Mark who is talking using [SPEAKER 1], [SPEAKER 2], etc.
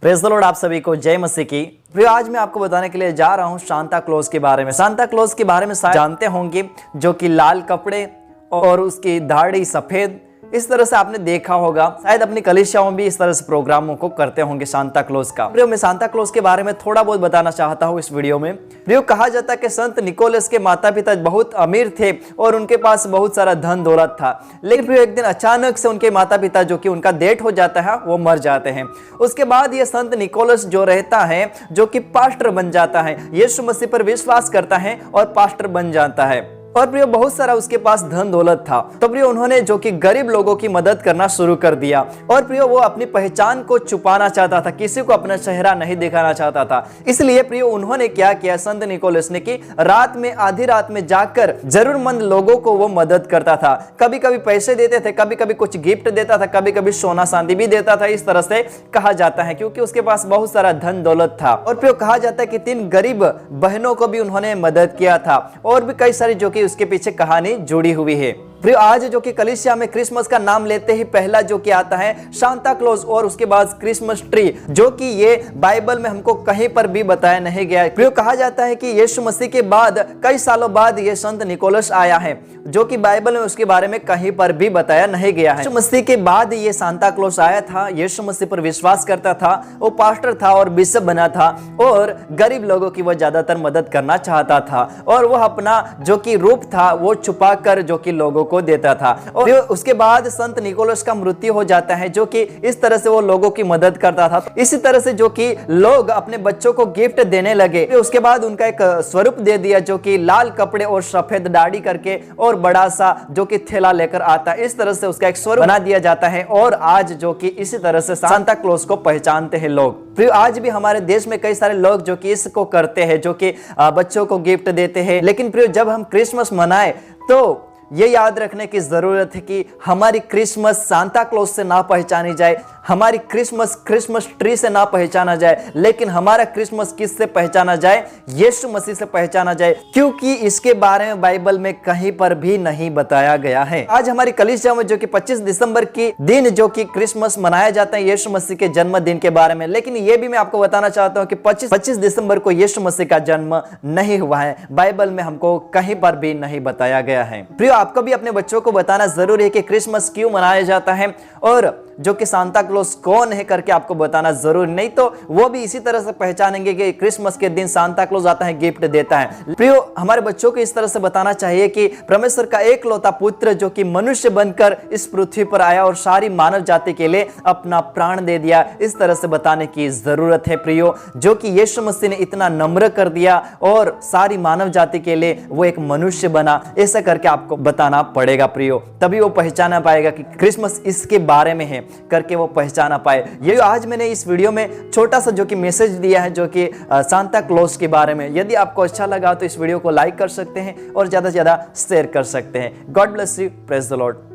[SPEAKER 1] Praise the Lord, आप सभी को जय मसीह की। प्रिय, आज मैं आपको बताने के लिए जा रहा हूं सांता क्लॉज के बारे में। सांता क्लॉज के बारे में शायद जानते होंगे, जो कि लाल कपड़े और उसकी दाढ़ी सफेद, इस तरह से आपने देखा होगा। शायद अपनी कलीसियाओं में भी इस तरह से प्रोग्रामों को करते होंगे सांता क्लॉज का। प्रियो, मैं सांता क्लॉज के बारे में थोड़ा बहुत बताना चाहता हूँ इस वीडियो में। प्रियो, कहा जाता है कि संत निकोलस के माता पिता बहुत अमीर थे और उनके पास बहुत सारा धन दौलत था। लेकिन प्रियो, एक दिन अचानक से उनके माता पिता, जो कि उनका डेथ हो जाता है, वो मर जाते हैं। उसके बाद ये संत निकोलस जो रहता है, जो कि पास्टर बन जाता है, यीशु मसीह पर विश्वास करता है और पास्टर बन जाता है। और प्रियो, बहुत सारा उसके पास धन दौलत था। तो प्रियो, उन्होंने जो कि गरीब लोगों की मदद करना शुरू कर दिया। और प्रियो, वो अपनी पहचान को छुपाना चाहता था, किसी को अपना चेहरा नहीं दिखाना चाहता था। इसलिए प्रियो, उन्होंने क्या किया, संत निकोलस ने, कि रात में, आधी रात में जाकर जरूरतमंद लोगों को वो मदद करता था। कभी कभी पैसे देते थे, कभी कभी कुछ गिफ्ट देता था, कभी कभी सोना चांदी भी देता था। इस तरह से कहा जाता है, क्योंकि उसके पास बहुत सारा धन दौलत था। और प्रियो, कहा जाता है कि 3 गरीब बहनों को भी उन्होंने मदद किया था। और भी कई सारी जो कि उसके पीछे कहानी जुड़ी हुई है। प्रियो, आज जो कि कलीसिया में क्रिसमस का नाम लेते ही पहला जो कि आता है सांता क्लॉज, और उसके बाद क्रिसमस ट्री, जो कि ये बाइबल में हमको कहीं पर भी बताया नहीं गया है। प्रियो, कहा जाता है कि यीशु मसीह के बाद कई सालों बाद ये संत निकोलस आया है, जो कि बाइबल में उसके बारे में कहीं पर भी बताया नहीं गया है। यीशु मसीह के बाद ये सांता क्लॉज आया था, यीशु मसीह पर विश्वास करता था, वो पास्टर था और बिशप बना था, और गरीब लोगों की वो ज्यादातर मदद करना चाहता था। और वो अपना जो कि रूप था वो छुपा कर जो कि लोगों को देता था। और उसके बाद संत निकोलस का मृत्यु हो जाता है, जो कि इस तरह से वो लोगों की मदद करता था। इसी तरह से जो कि लोग अपने बच्चों को गिफ्ट देने लगे। उसके बाद उनका एक स्वरूप दे दिया, जो कि लाल कपड़े और सफेद दाढ़ी करके और बड़ा सा जो कि थैला लेकर आता है। इस तरह से उसका एक स्वरूप बना दिया जाता है। और आज जो कि इसी तरह से सांता क्लॉज को पहचानते हैं लोग। फिर आज भी हमारे देश में कई सारे लोग जो कि इसको करते हैं, जो कि बच्चों को गिफ्ट देते हैं। लेकिन फिर जब हम क्रिसमस मनाए तो ये याद रखने की जरूरत है कि हमारी क्रिसमस सांता क्लॉज से ना पहचानी जाए, हमारी क्रिसमस ट्री से ना पहचाना जाए, लेकिन हमारा क्रिसमस किस से पहचाना जाए, यीशु मसीह से पहचाना जाए, क्योंकि इसके बारे में बाइबल में कहीं पर भी नहीं बताया गया है। आज हमारी कलीसिया में जो कि 25 दिसंबर की दिन जो कि क्रिसमस मनाया जाता है यीशु मसीह के जन्मदिन के बारे में। लेकिन ये भी मैं आपको बताना चाहता हूँ कि 25 दिसंबर को यीशु मसीह का जन्म नहीं हुआ है, बाइबल में हमको कहीं पर भी नहीं बताया गया है। प्रियो, आपको भी अपने बच्चों को बताना जरूरी है कि क्रिसमस क्यों मनाया जाता है, और जो कि सांता क्लॉज कौन है करके आपको बताना जरूरी, नहीं तो वो भी इसी तरह से पहचानेंगे कि क्रिसमस के दिन सांता क्लॉज आता है, गिफ्ट देता है। प्रियो, हमारे बच्चों को इस तरह से बताना चाहिए कि परमेश्वर का एकलौता पुत्र जो कि मनुष्य बनकर इस पृथ्वी पर आया और सारी मानव जाति के लिए अपना प्राण दे दिया। इस तरह से बताने की जरूरत है प्रियो, जो कि यीशु मसीह ने इतना नम्र कर दिया और सारी मानव जाति के लिए वो एक मनुष्य बना। ऐसा करके आपको बताना पड़ेगा प्रियो, तभी वो पहचाना पाएगा कि क्रिसमस इसके बारे में है करके वो पहचाना पाए। ये आज मैंने इस वीडियो में छोटा सा जो कि मैसेज दिया है, जो कि सांता क्लॉज के बारे में। यदि आपको अच्छा लगा तो इस वीडियो को लाइक कर सकते हैं और ज्यादा से ज्यादा शेयर कर सकते हैं। God bless you, praise the Lord.